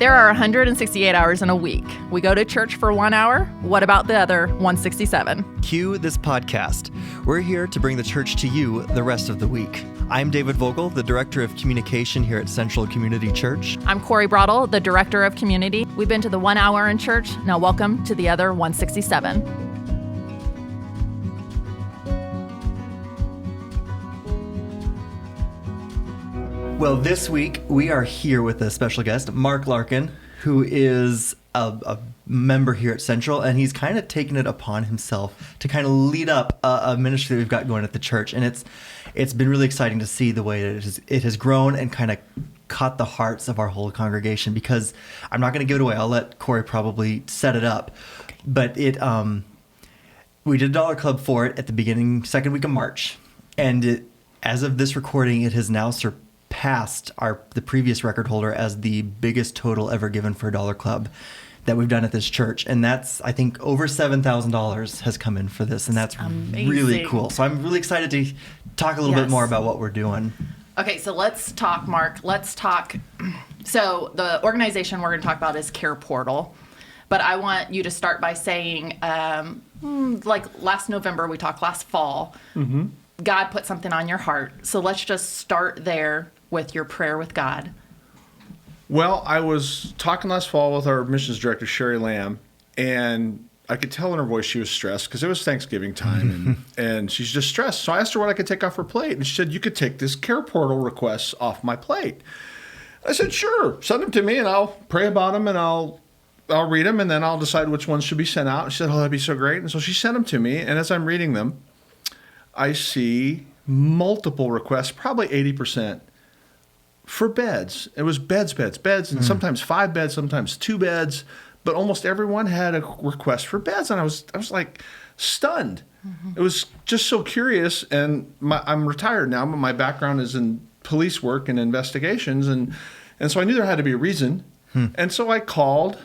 There are 168 hours in a week. We go to church for 1 hour. What about the other 167? Cue this podcast. We're here to bring the church to you the rest of the week. I'm David Vogel, the Director of Communication here at Central Community Church. I'm Corey Brodel, the Director of Community. We've been to the 1 hour in church. Now welcome to the other 167. Well, this week we are here with a special guest, Mark Larkin, who is a member here at Central, and he's kind of taken it upon himself to kind of lead up a ministry that we've got going at the church. And it's been really exciting to see the way that it has grown and kind of caught the hearts of our whole congregation, because I'm not going to give it away. I'll let Corey probably set it up. But we did a dollar club for it at the second week of March. And as of this recording, it has now surpassed the previous record holder as the biggest total ever given for a dollar club that we've done at this church. And that's, I think, over $7,000 has come in for this. And that's amazing. Really cool. So I'm really excited to talk a little bit more about what we're doing. Okay, so let's talk, Mark. Let's talk. So the organization we're going to talk about is Care Portal. But I want you to start by saying, like last November, we talked last fall, God put something on your heart. So let's just start there with your prayer with God. Well, I was talking last fall with our missions director, Sherry Lamb, and I could tell in her voice she was stressed because it was Thanksgiving time, and she's just stressed. So I asked her what I could take off her plate, and she said, you could take this Care Portal requests off my plate. I said, sure, send them to me, and I'll pray about them, and I'll read them, and then I'll decide which ones should be sent out. She said, oh, that'd be so great. And so she sent them to me, and as I'm reading them, I see multiple requests, probably 80%, for beds. It was beds, and sometimes 5 beds, sometimes 2 beds, but almost everyone had a request for beds, and I was like stunned. It was just so curious, and I'm retired now, but my background is in police work and investigations, and so I knew there had to be a reason, and so I called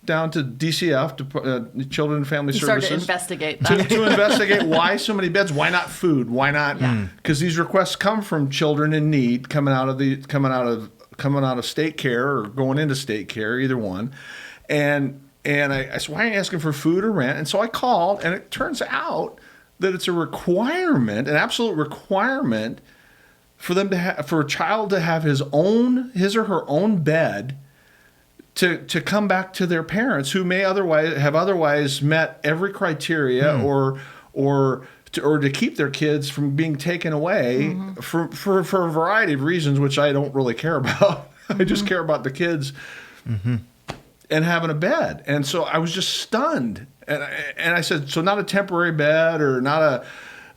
down to DCF, to Children and Family Services. Started to investigate that. To investigate why so many beds, why not food, why not? Because these requests come from children in need, coming out of state care or going into state care, either one. And I said, why are you asking for food or rent? And so I called, and it turns out that it's a requirement, an absolute requirement, for them for a child to have his or her own bed, to come back to their parents who may otherwise met every criteria or to keep their kids from being taken away for a variety of reasons, which I don't really care about. I just care about the kids and having a bed. And so I was just stunned. And I said, so not a temporary bed or not a,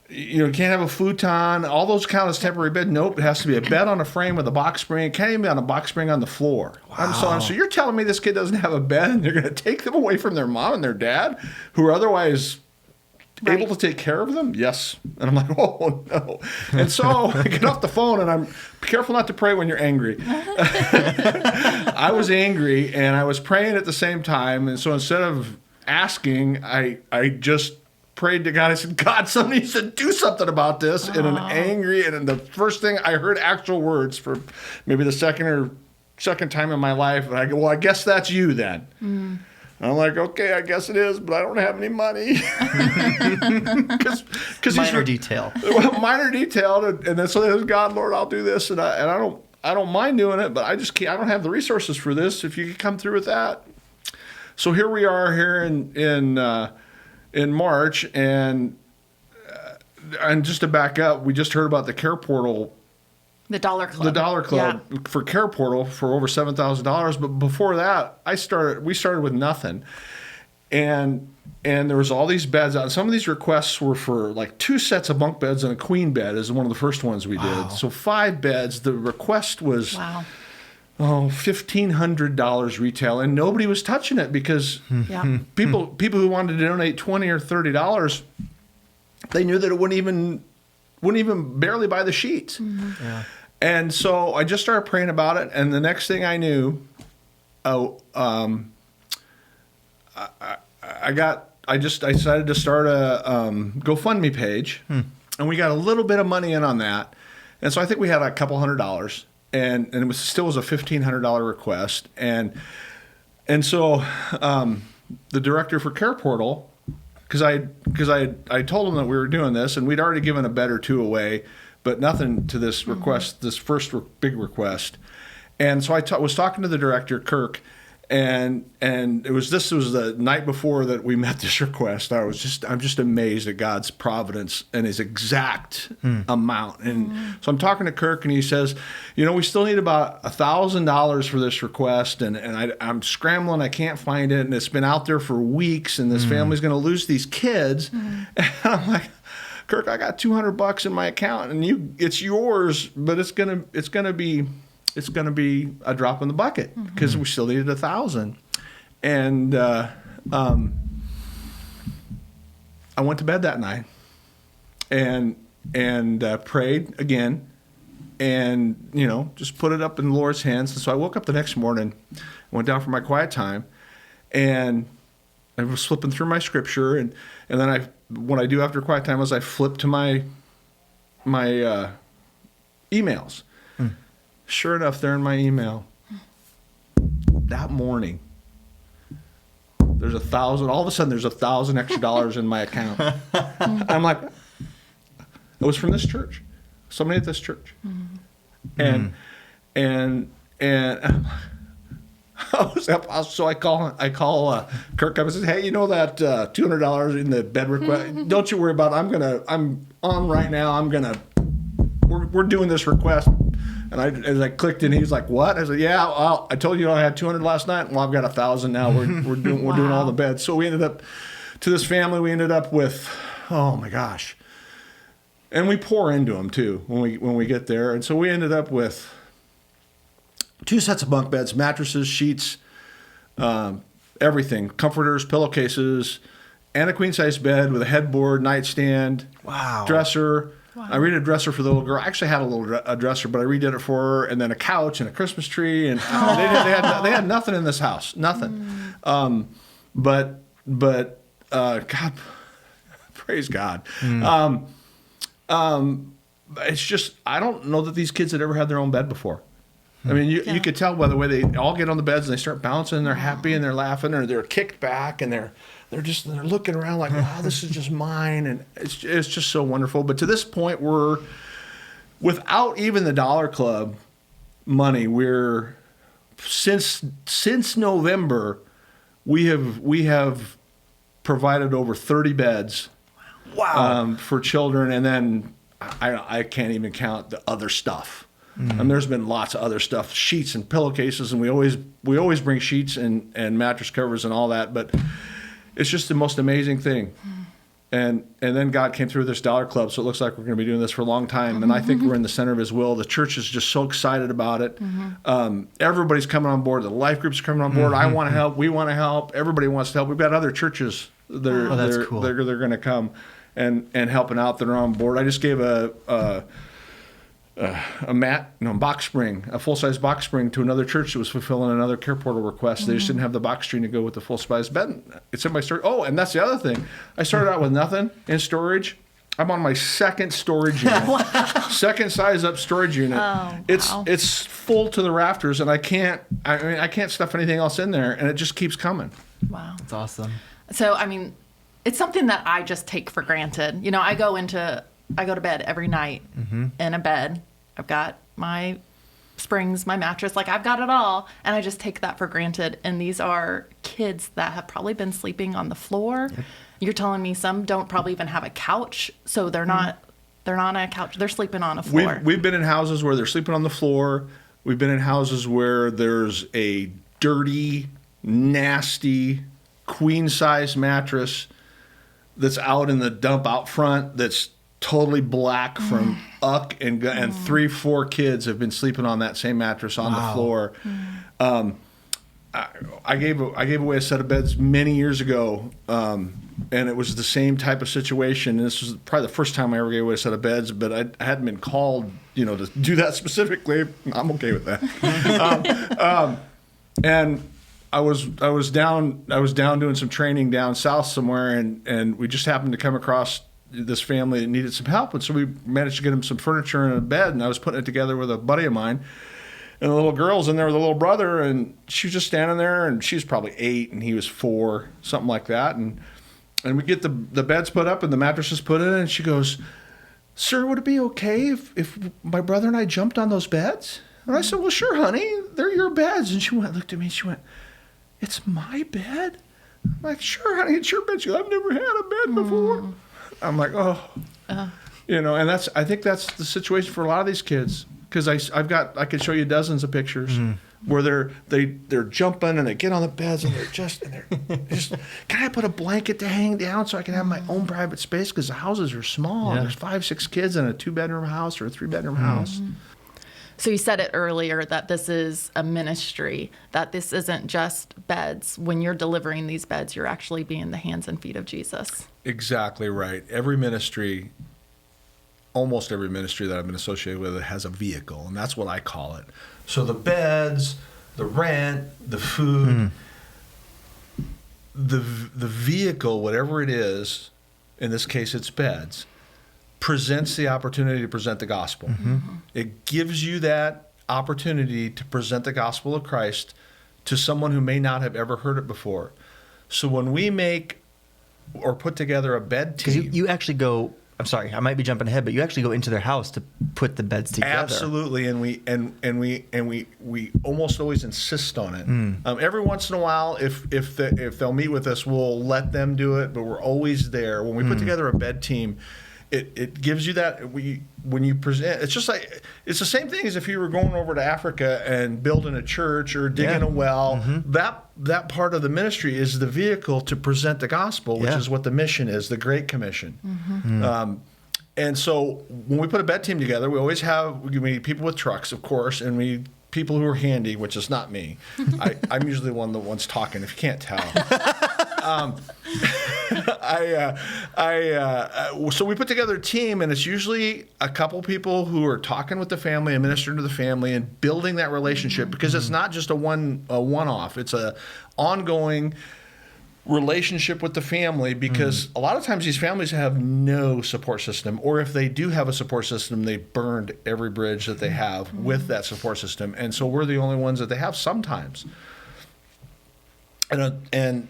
you can't have a futon. All those count as temporary bed. Nope, it has to be a bed on a frame with a box spring. It can't even be on a box spring on the floor. Wow. So you're telling me this kid doesn't have a bed, and they're going to take them away from their mom and their dad, who are otherwise able to take care of them? Yes. And I'm like, oh, no. And so I get off the phone, and I'm careful not to pray when you're angry. I was angry, and I was praying at the same time. And so instead of asking, I just prayed to God. I said, God, somebody needs to do something about this in an angry, and the first thing I heard actual words for maybe the second time in my life. And I go, well, I guess that's you then. And I'm like, okay, I guess it is, but I don't have any money. Cause Minor detail. Minor detail. And then so there's God, Lord, I'll do this. And I don't mind doing it, but I don't have the resources for this. If you could come through with that. So here we are here in March, and just to back up, we just heard about the Care Portal, The Dollar Club. The Dollar Club for Care Portal for over $7,000. But before that, we started with nothing, and there was all these beds out. Some of these requests were for like 2 sets of bunk beds and a queen bed is one of the first ones we did. So 5 beds. The request was $1,500 retail, and nobody was touching it because people who wanted to donate $20 or $30, they knew that it wouldn't even barely buy the sheets. And so I just started praying about it, and the next thing I knew, I decided to start a GoFundMe page, and we got a little bit of money in on that, and so I think we had a couple $100. and it still was a $1,500 request, and so the director for Care Portal, because I told him that we were doing this, and we'd already given a bed or two away, but nothing to this request, this first big request. And so I was talking to the director, Kirk, and this was the night before that we met this request. I'm just amazed at God's providence and his exact amount. And so I'm talking to Kirk, and he says, we still need about $1,000 for this request, and I'm scrambling, I can't find it, and it's been out there for weeks, and this family's going to lose these kids. And I'm like, Kirk, I got $200 in my account, and it's yours, but it's gonna be a drop in the bucket because we still needed $1,000. And I went to bed that night and prayed again, and just put it up in the Lord's hands. And so I woke up the next morning, went down for my quiet time, and I was flipping through my scripture, and then what I do after quiet time is I flip to my emails. Sure enough, there in my email that morning, there's $1,000. All of a sudden, there's $1,000 extra dollars in my account. I'm like, it was from this church, somebody at this church, and so I call Kirk up and says, hey, that $200 in the bed request? Don't you worry about it. I'm on right now. We're doing this request. And as I clicked in, he was like, what? I said, yeah, I told you I had $200 last night. Well, I've got $1,000 now. We're doing all the beds. So we ended up, to this family, with, oh my gosh. And we pour into them too when we get there. And so we ended up with 2 sets of bunk beds, mattresses, sheets, everything, comforters, pillowcases, and a queen size bed with a headboard, nightstand, dresser. Wow. I redid a dresser for the little girl. I actually had a dresser, but I redid it for her, and then a couch and a Christmas tree, and they had nothing in this house, nothing. But God, praise God. It's just, I don't know that these kids had ever had their own bed before. I mean, you could tell by the way they all get on the beds and they start bouncing, and they're happy and they're laughing, or they're kicked back and they're looking around like, wow, this is just mine, and it's just so wonderful. But to this point, we're without even the Dollar Club money. We're since November, we have provided over 30 beds. Wow. For children, and then I can't even count the other stuff. And there's been lots of other stuff, sheets and pillowcases, and we always bring sheets and mattress covers and all that. But it's just the most amazing thing. And then God came through this Dollar Club, so it looks like we're going to be doing this for a long time. And I think we're in the center of His will. The church is just so excited about it. Everybody's coming on board. The life group's coming on board. I want to help. We want to help. Everybody wants to help. We've got other churches that cool. they're going to come and helping out that are on board. I just gave a box spring, a full-size box spring to another church that was fulfilling another Care Portal request. They just didn't have the box spring to go with the full-size bed. It's in my storage. Oh, and that's the other thing. I started out with nothing in storage. I'm on my second storage unit. Second size up storage unit. Oh, it's full to the rafters, and I can't stuff anything else in there, and it just keeps coming. Wow. That's awesome. So, I mean, it's something that I just take for granted. I go to bed every night in a bed. I've got my springs, my mattress, I've got it all. And I just take that for granted. And these are kids that have probably been sleeping on the floor. Yep. You're telling me some don't probably even have a couch. So they're not on a couch. They're sleeping on a floor. We've been in houses where they're sleeping on the floor. We've been in houses where there's a dirty, nasty, queen-size mattress that's out in the dump out front that's totally black from uck, and 3-4 kids have been sleeping on that same mattress on the floor. I gave away a set of beds many years ago, and it was the same type of situation. And this was probably the first time I ever gave away a set of beds, but I hadn't been called, to do that specifically. I'm okay with that. And I was down doing some training down south somewhere, and we just happened to come across this family that needed some help, and so we managed to get them some furniture and a bed, and I was putting it together with a buddy of mine, And the little girl's in there with the little brother, and she was just standing there, and she was probably 8, and he was 4, something like that. And we get the beds put up and the mattresses put in, and she goes, "Sir, would it be okay if my brother and I jumped on those beds?" And I said, "Well, sure, honey. They're your beds." And she looked at me, and she went, "It's my bed?" I'm like, "Sure, honey, it's your bed." She goes, "I've never had a bed before." I'm like, "Oh." And I think that's the situation for a lot of these kids. Because I could show you dozens of pictures where they're jumping and they get on the beds and they're just can I put a blanket to hang down so I can have my own private space? Because the houses are small. There's 5, 6 kids in a 2-bedroom house or a 3-bedroom house. So you said it earlier that this is a ministry, that this isn't just beds. When you're delivering these beds, you're actually being the hands and feet of Jesus. Exactly right. Almost every ministry that I've been associated with has a vehicle, and that's what I call it. So the beds, the rent, the food, the vehicle, whatever it is, in this case it's beds, presents the opportunity to present the gospel. It gives you that opportunity to present the gospel of Christ to someone who may not have ever heard it before. So when we make or put together a bed team, because you actually go. I'm sorry, I might be jumping ahead, but you actually go into their house to put the beds together. Absolutely, and we almost always insist on it. Every once in a while, if they'll meet with us, we'll let them do it, but we're always there. When we put together a bed team, it gives you that when you present. It's just like it's the same thing as if you were going over to Africa and building a church or digging a well. That part of the ministry is the vehicle to present the gospel, which is what the mission is, the Great Commission. And so when we put a bed team together, we need people with trucks, of course, and we need people who are handy, which is not me. I'm usually the one's talking, if you can't tell. So we put together a team, and it's usually a couple people who are talking with the family and ministering to the family and building that relationship, because it's not just a one-off. It's a ongoing relationship with the family, because a lot of times these families have no support system, or if they do have a support system, they burned every bridge that they have with that support system, and so we're the only ones that they have sometimes. And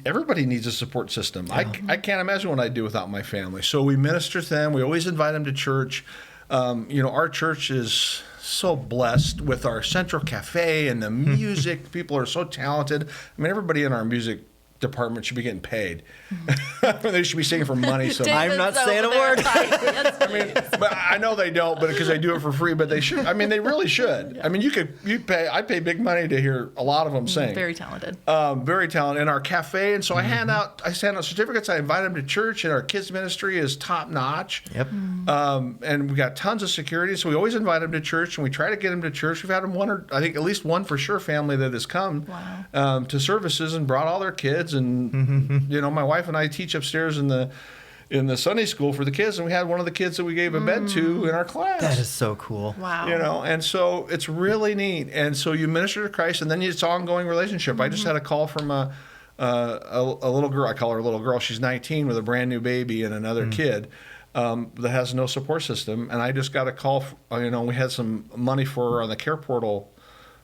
everybody needs a support system. I can't imagine what I'd do without my family. So we minister to them. We always invite them to church. Our church is so blessed with our central cafe and the music. People are so talented. I mean, everybody in our music department should be getting paid. They should be singing for money. So I'm not saying a word. But I know they don't, but because they do it for free. But they should. I mean, they really should. I mean, I pay big money to hear a lot of them sing. Very talented. Very talented in our cafe, and so I hand out certificates. I invite them to church, and our kids ministry is top notch. Yep. And we got tons of security, so we always invite them to church, and we try to get them to church. We've had them I think at least one for sure family that has come to services and brought all their kids. And my wife and I teach upstairs in the Sunday school for the kids, and we had one of the kids that we gave a bed to in our class. That is so cool. Wow. And so it's really neat. And so you minister to Christ, and then it's ongoing relationship. I just had a call from a little girl. I call her a little girl. She's 19 with a brand new baby and another kid that has no support system. And I just got a call. We had some money for her on the Care Portal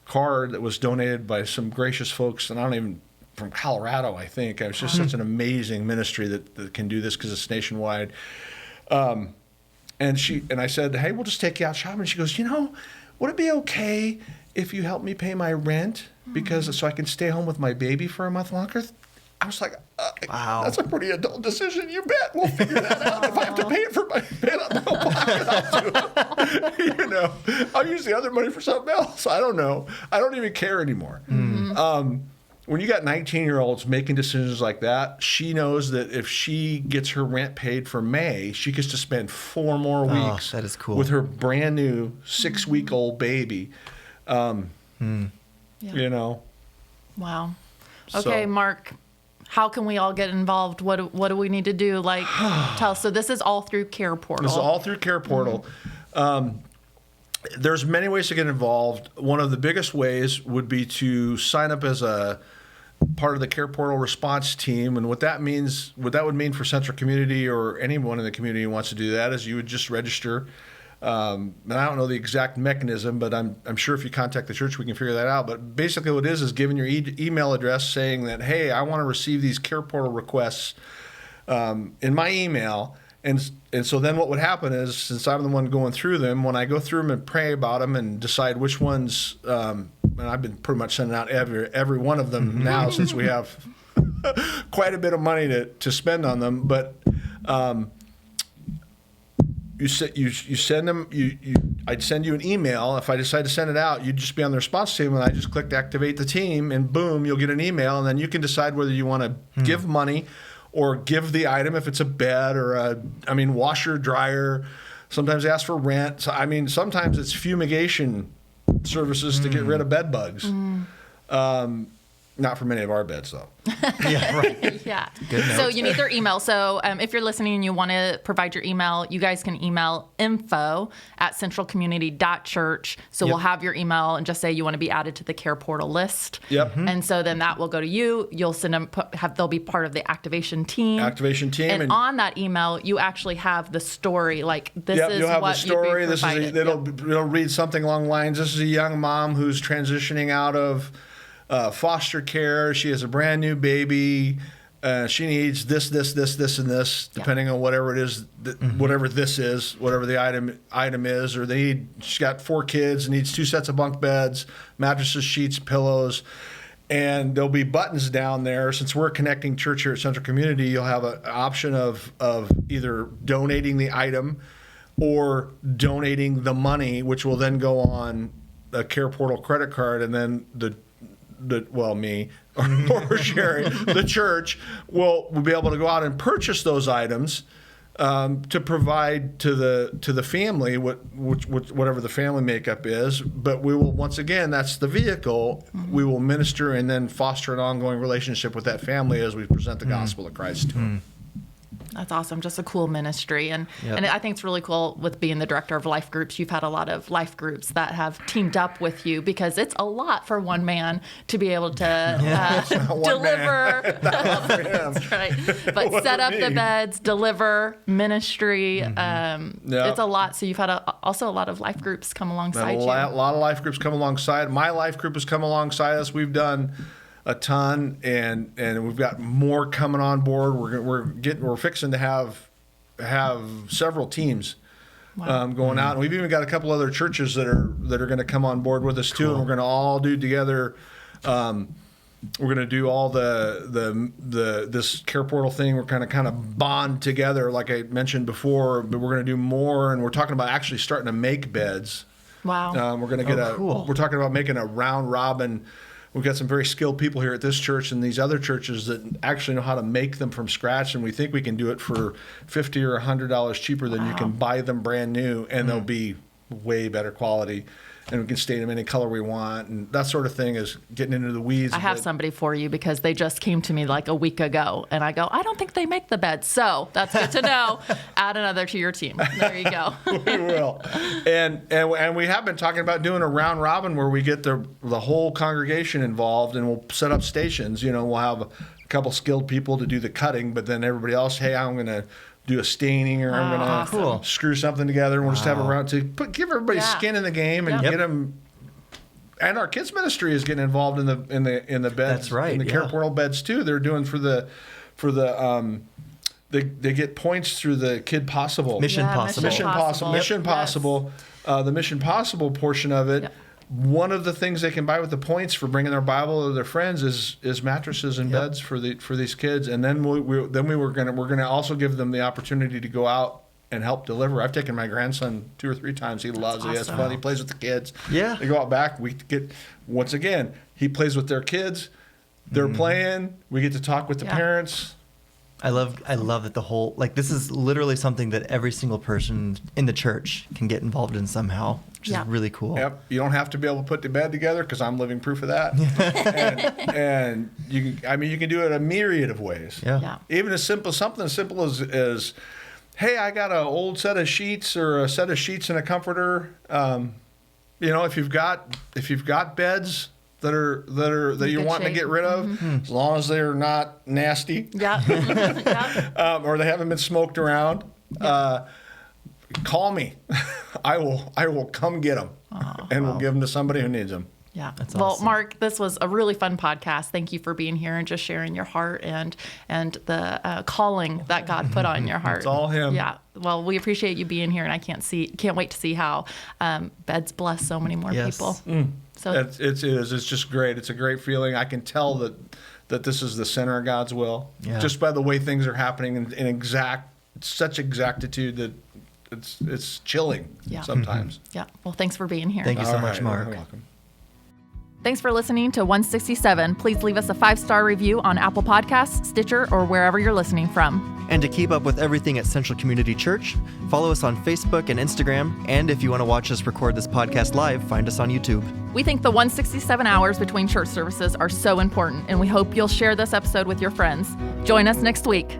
card that was donated by some gracious folks, and from Colorado, I think. It's just such an amazing ministry that can do this, because it's nationwide. And I said, "Hey, we'll just take you out shopping." And she goes, "Would it be okay if you help me pay my rent so I can stay home with my baby for a month longer?" I was like, "Wow, that's a pretty adult decision. You bet. We'll figure that out. If I have to pay it out of my own pocket, I'll do it." I'll use the other money for something else. I don't know. I don't even care anymore. When you got 19-year-olds making decisions like that, she knows that if she gets her rent paid for May, she gets to spend 4 more weeks that is cool. with her brand new 6-week-old baby. Wow. Okay, Mark, how can we all get involved? What do we need to do? Tell us. So this is all through Care Portal. This is all through Care Portal. There's many ways to get involved. One of the biggest ways would be to sign up as a part of the Care Portal response team. And what that would mean for Central Community or anyone in the community who wants to do that is you would just register And I don't know the exact mechanism, but I'm sure if you contact the church, we can figure that out. But basically what it is giving your email address saying that, hey, I want to receive these care portal requests in my email. And so then what would happen is, since I'm the one going through them, when I go through them and pray about them and decide which ones, and I've been pretty much sending out every one of them now since we have quite a bit of money to spend on them. But you send them. I'd send you an email. If I decide to send it out, you'd just be on the response team, and I just clicked activate the team, and boom, you'll get an email, and then you can decide whether you want to give money or give the item if it's a bed or washer, dryer. Sometimes they ask for rent. So, sometimes it's fumigation services to get rid of bed bugs. Not for many of our beds, though. Yeah, right. Yeah. Good note. So you need their email. So if you're listening and you want to provide your email, you guys can email info@centralcommunity.church. So we'll have your email and just say you want to be added to the care portal list. Yep. And so then that will go to you. You'll send them, they'll be part of the activation team. And on that email, you actually have the story. Like, this is you'll have what the story. you'd be provided. It'll read something along the lines. This is a young mom who's transitioning out of foster care. She has a brand new baby. She needs this, and this, depending on whatever it is, whatever this is, whatever the item is. Or she's got 4 kids, needs 2 sets of bunk beds, mattresses, sheets, pillows, and there'll be buttons down there. Since we're a connecting church here at Central Community, you'll have an option of either donating the item or donating the money, which will then go on a Care Portal credit card, and then me or Sherry, the church will be able to go out and purchase those items to provide to the family whatever the family makeup is. But we will, once again, that's the vehicle. We will minister and then foster an ongoing relationship with that family as we present the gospel of Christ to them. That's awesome. Just a cool ministry. And I think it's really cool with being the director of life groups. You've had a lot of life groups that have teamed up with you, because it's a lot for one man to be able to deliver. That's right. But set up the beds, deliver, ministry. It's a lot. So you've had also a lot of life groups come alongside you. A lot of life groups come alongside. My life group has come alongside us. We've done a ton, and we've got more coming on board. We're fixing to have several teams going out, and we've even got a couple other churches that are going to come on board with us too. And we're going to all do together. We're going to do all this Care Portal thing. We're kind of bond together, like I mentioned before. But we're going to do more, and we're talking about actually starting to make beds. Wow. We're going to get cool. We're talking about making a round robin. We've got some very skilled people here at this church and these other churches that actually know how to make them from scratch, and we think we can do it for $50 or $100 cheaper than you can buy them brand new, and they'll be way better quality, and we can stain them any color we want, and that sort of thing is getting into the weeds. I have somebody for you, because they just came to me like a week ago, and I go, I don't think they make the beds, so that's good to know. Add another to your team. There you go. We will. And we have been talking about doing a round robin where we get the whole congregation involved, and we'll set up stations. We'll have a couple skilled people to do the cutting, but then everybody else, hey, I'm going to do a staining, or I'm going to screw something together, and we'll just have a round to give everybody skin in the game and get them. And our kids ministry is getting involved in the beds. That's right. In the Care Portal beds too. They're doing for the they get points through the Kid Possible. Mission Possible. Mission Possible. The Mission Possible portion of it. Yep. One of the things they can buy with the points for bringing their Bible to their friends is mattresses and beds for these kids. And then we're gonna also give them the opportunity to go out and help deliver. I've taken my grandson 2 or 3 times. He loves it. He has fun. He plays with the kids. Yeah. They go out back. We get, once again, he plays with their kids. They're playing. We get to talk with the parents. I love that the whole, this is literally something that every single person in the church can get involved in somehow, which is really cool. Yep. You don't have to be able to put the bed together, because I'm living proof of that. and you can do it a myriad of ways. Yeah. Even something as simple as hey, I got an old set of sheets, or a set of sheets and a comforter. If you've got beds that you want to get rid of, as long as they're not nasty. Yeah. Or they haven't been smoked around. call me. I will come get them, and we'll give them to somebody who needs them. Yeah. That's well, awesome. Mark, this was a really fun podcast. Thank you for being here and just sharing your heart and the calling that God put on your heart. It's all Him. Yeah. Well, we appreciate you being here, and I can't wait to see how beds bless so many more Yes. people. So It's just great. It's a great feeling. I can tell that this is the center of God's will, Yeah. just by the way things are happening in such exactitude that it's chilling sometimes. yeah. Well, thanks for being here. Thank you so All much, right, Mark. You're welcome. Thanks for listening to 167. Please leave us a 5-star review on Apple Podcasts, Stitcher, or wherever you're listening from. And to keep up with everything at Central Community Church, follow us on Facebook and Instagram. And if you want to watch us record this podcast live, find us on YouTube. We think the 167 hours between church services are so important, and we hope you'll share this episode with your friends. Join us next week.